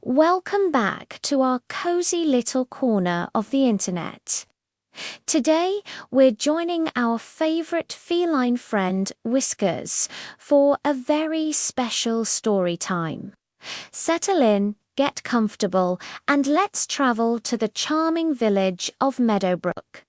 Welcome back to our cozy little corner of the internet. Today, we're joining our favorite feline friend, Whiskers, for a very special story time. Settle in, get comfortable, and let's travel to the charming village of Meadowbrook.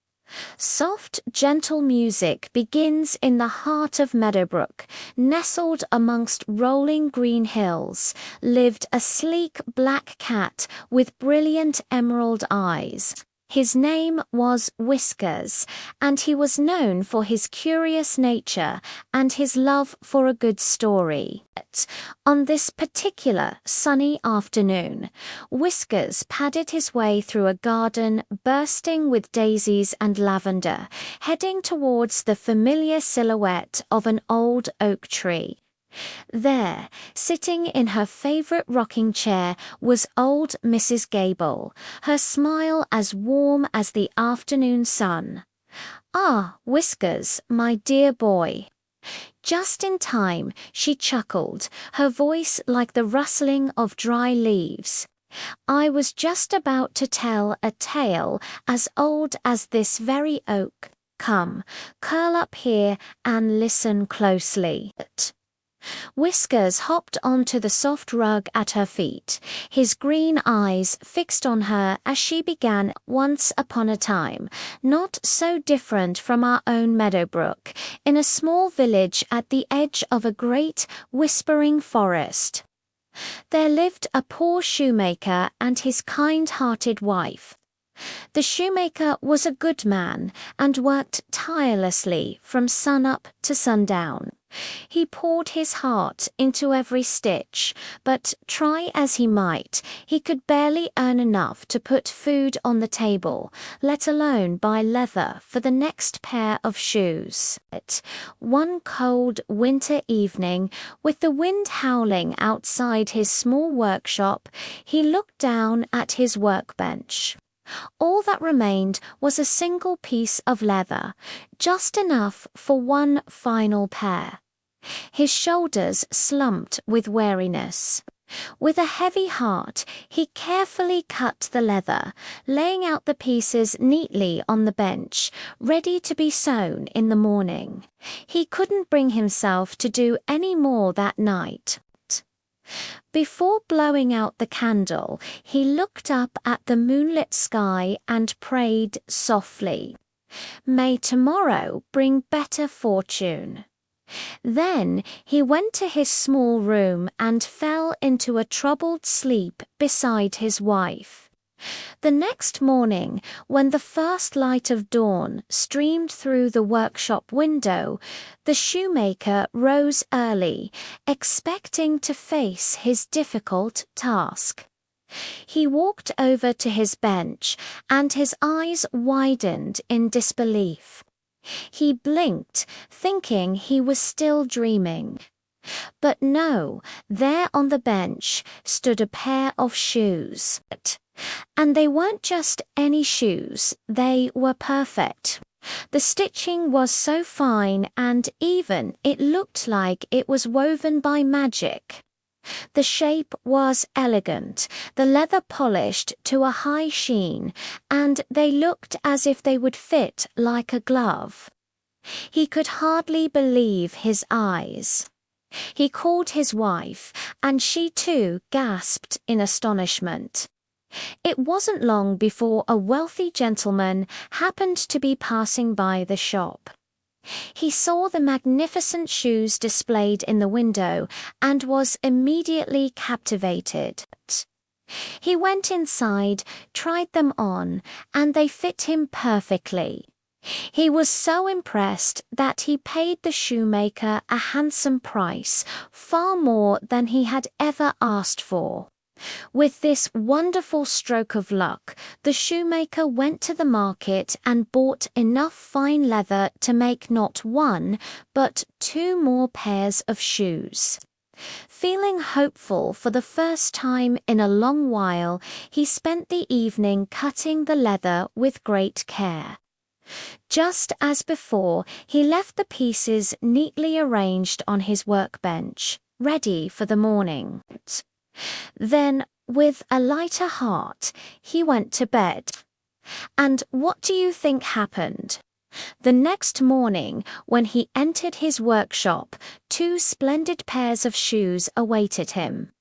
Soft, gentle music begins in the heart of Meadowbrook. Nestled amongst rolling green hills, lived a sleek black cat with brilliant emerald eyes. His name was Whiskers, and he was known for his curious nature and his love for a good story. On this particular sunny afternoon, Whiskers padded his way through a garden bursting with daisies and lavender, heading towards the familiar silhouette of an old oak tree. There, sitting in her favorite rocking chair, was old Mrs. Gable, her smile as warm as the afternoon sun. "Ah, Whiskers, my dear boy." Just in time, she chuckled, her voice like the rustling of dry leaves. "I was just about to tell a tale as old as this very oak. Come, curl up here and listen closely." Whiskers hopped onto the soft rug at her feet, his green eyes fixed on her as she began. "Once upon a time, not so different from our own Meadowbrook, in a small village at the edge of a great, whispering forest, there lived a poor shoemaker and his kind-hearted wife. The shoemaker was a good man and worked tirelessly from sun-up to sundown. He poured his heart into every stitch, but try as he might, he could barely earn enough to put food on the table, let alone buy leather for the next pair of shoes. One cold winter evening, with the wind howling outside his small workshop, he looked down at his workbench. All that remained was a single piece of leather, just enough for one final pair. His shoulders slumped with weariness. With a heavy heart, he carefully cut the leather, laying out the pieces neatly on the bench, ready to be sewn in the morning. He couldn't bring himself to do any more that night. Before blowing out the candle, he looked up at the moonlit sky and prayed softly, "May tomorrow bring better fortune." Then he went to his small room and fell into a troubled sleep beside his wife. The next morning, when the first light of dawn streamed through the workshop window, the shoemaker rose early, expecting to face his difficult task. He walked over to his bench, and his eyes widened in disbelief. He blinked, thinking he was still dreaming. But no, there on the bench stood a pair of shoes. And they weren't just any shoes, they were perfect. The stitching was so fine and even it looked like it was woven by magic. The shape was elegant, the leather polished to a high sheen, and they looked as if they would fit like a glove. He could hardly believe his eyes. He called his wife, and she too gasped in astonishment. It wasn't long before a wealthy gentleman happened to be passing by the shop. He saw the magnificent shoes displayed in the window and was immediately captivated. He went inside, tried them on, and they fit him perfectly. He was so impressed that he paid the shoemaker a handsome price, far more than he had ever asked for. With this wonderful stroke of luck, the shoemaker went to the market and bought enough fine leather to make not one, but 2 more pairs of shoes. Feeling hopeful for the first time in a long while, he spent the evening cutting the leather with great care. Just as before, he left the pieces neatly arranged on his workbench, ready for the morning. Then, with a lighter heart, he went to bed. And what do you think happened? The next morning, when he entered his workshop, two splendid pairs of shoes awaited him,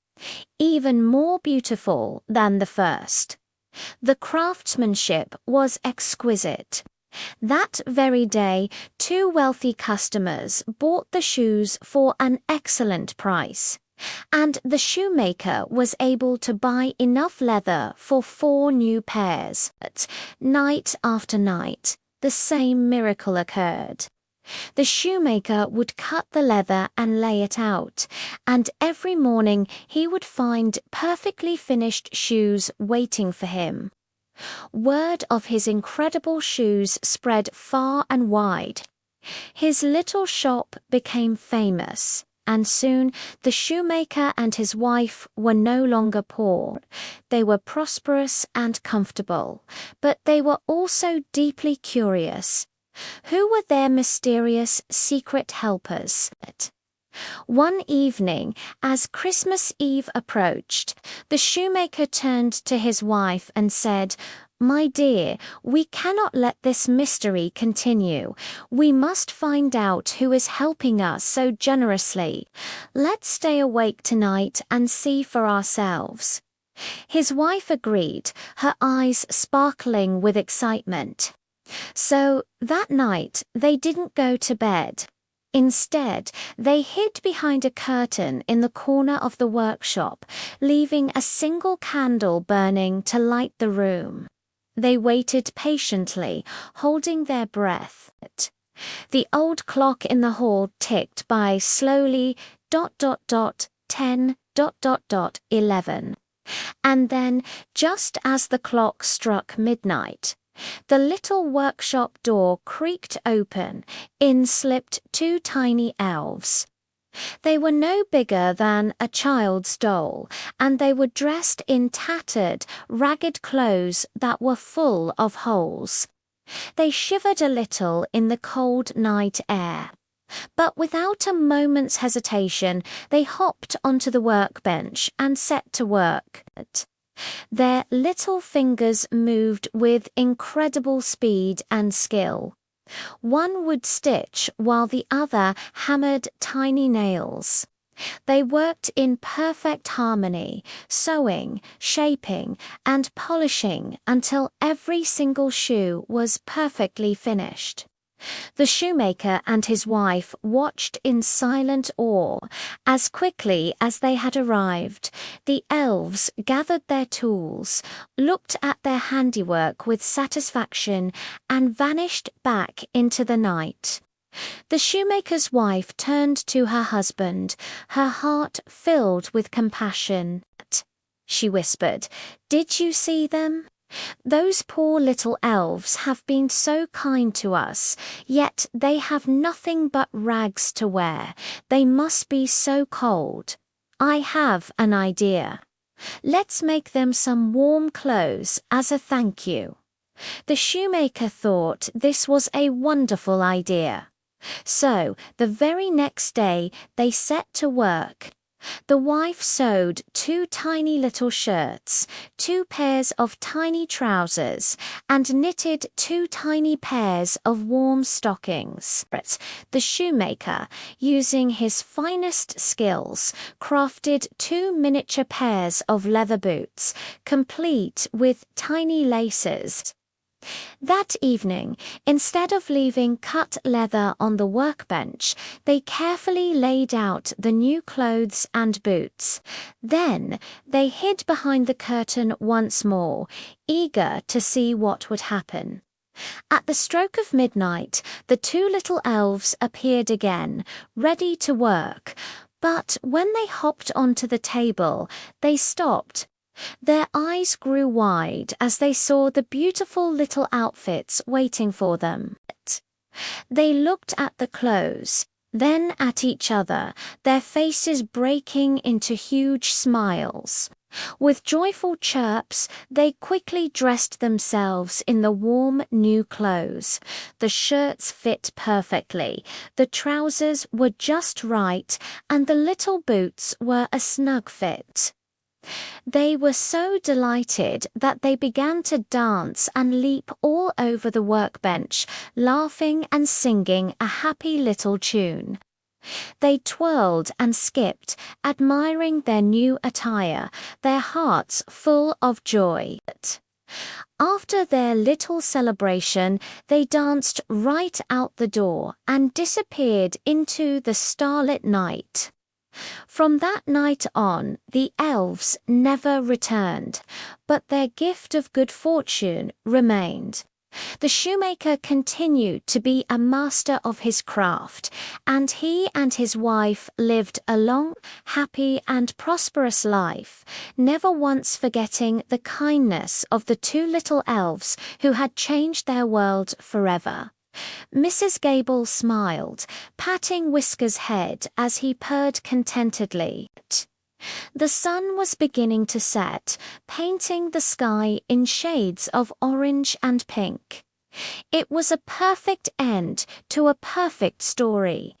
even more beautiful than the first. The craftsmanship was exquisite. That very day, two wealthy customers bought the shoes for an excellent price, and the shoemaker was able to buy enough leather for 4 new pairs. But night after night, the same miracle occurred. The shoemaker would cut the leather and lay it out, and every morning he would find perfectly finished shoes waiting for him. Word of his incredible shoes spread far and wide. His little shop became famous, and soon the shoemaker and his wife were no longer poor. They were prosperous and comfortable, but they were also deeply curious. Who were their mysterious secret helpers? One evening, as Christmas Eve approached, the shoemaker turned to his wife and said, "My dear, we cannot let this mystery continue. We must find out who is helping us so generously. Let's stay awake tonight and see for ourselves." His wife agreed, her eyes sparkling with excitement. So that night they didn't go to bed. Instead, they hid behind a curtain in the corner of the workshop, leaving a single candle burning to light the room. They waited patiently, holding their breath. The old clock in the hall ticked by slowly, 10, 11. And then, just as the clock struck midnight, the little workshop door creaked open. In slipped 2 tiny elves. They were no bigger than a child's doll, and they were dressed in tattered, ragged clothes that were full of holes. They shivered a little in the cold night air. But without a moment's hesitation, they hopped onto the workbench and set to work. Their little fingers moved with incredible speed and skill. One would stitch while the other hammered tiny nails. They worked in perfect harmony, sewing, shaping, and polishing until every single shoe was perfectly finished. The shoemaker and his wife watched in silent awe. As quickly as they had arrived, the elves gathered their tools, looked at their handiwork with satisfaction, and vanished back into the night. The shoemaker's wife turned to her husband, her heart filled with compassion. She whispered, "Did you see them? Those poor little elves have been so kind to us, yet they have nothing but rags to wear. They must be so cold. I have an idea. Let's make them some warm clothes as a thank you." The shoemaker thought this was a wonderful idea. So, the very next day, they set to work. The wife sewed 2 tiny little shirts, 2 pairs of tiny trousers, and knitted 2 tiny pairs of warm stockings. The shoemaker, using his finest skills, crafted 2 miniature pairs of leather boots, complete with tiny laces. That evening, instead of leaving cut leather on the workbench, they carefully laid out the new clothes and boots. Then they hid behind the curtain once more, eager to see what would happen. At the stroke of midnight, the 2 little elves appeared again, ready to work. But when they hopped onto the table, they stopped. Their eyes grew wide as they saw the beautiful little outfits waiting for them. They looked at the clothes, then at each other, their faces breaking into huge smiles. With joyful chirps, they quickly dressed themselves in the warm new clothes. The shirts fit perfectly, the trousers were just right, and the little boots were a snug fit. They were so delighted that they began to dance and leap all over the workbench, laughing and singing a happy little tune. They twirled and skipped, admiring their new attire, their hearts full of joy. After their little celebration, they danced right out the door and disappeared into the starlit night. From that night on, the elves never returned, but their gift of good fortune remained. The shoemaker continued to be a master of his craft, and he and his wife lived a long, happy and prosperous life, never once forgetting the kindness of the two little elves who had changed their world forever. Mrs. Gable smiled, patting Whiskers' head as he purred contentedly. The sun was beginning to set, painting the sky in shades of orange and pink. It was a perfect end to a perfect story.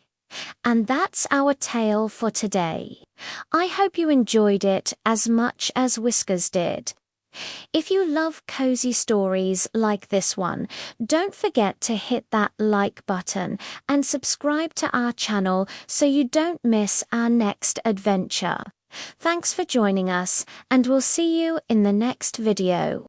And that's our tale for today. I hope you enjoyed it as much as Whiskers did. If you love cozy stories like this one, don't forget to hit that like button and subscribe to our channel so you don't miss our next adventure. Thanks for joining us, and we'll see you in the next video.